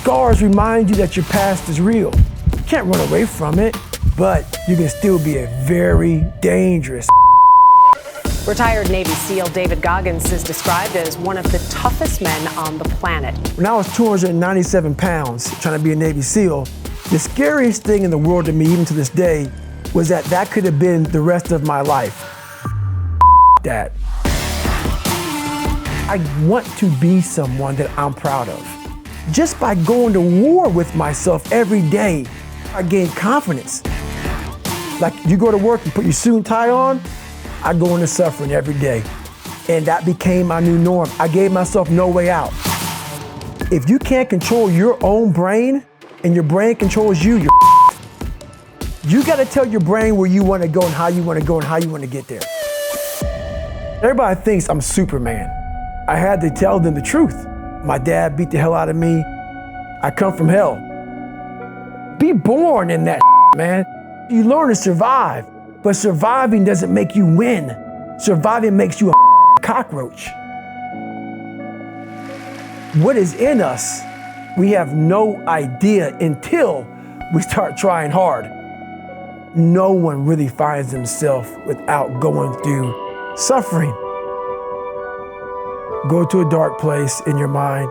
scars remind you that your past is real. You can't run away from it, but you can still be a very dangerous. Retired Navy SEAL David Goggins is described as one of the toughest men on the planet. When I was 297 pounds trying to be a Navy SEAL, the scariest thing in the world to me, even to this day, was that could have been the rest of my life. That. I want to be someone that I'm proud of. Just by going to war with myself every day, I gain confidence. Like you go to work, you put your suit and tie on, I go into suffering every day. And that became my new norm. I gave myself no way out. If you can't control your own brain and your brain controls you, you gotta tell your brain where you wanna go and how you wanna go and how you wanna get there. Everybody thinks I'm Superman. I had to tell them the truth. My dad beat the hell out of me. I come from hell. Be born in that, man. You learn to survive, but surviving doesn't make you win. Surviving makes you a cockroach. What is in us, we have no idea until we start trying hard. No one really finds themselves without going through suffering. Go to a dark place in your mind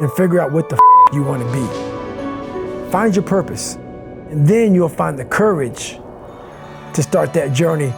and figure out what the you want to be. Find your purpose, and then you'll find the courage to start that journey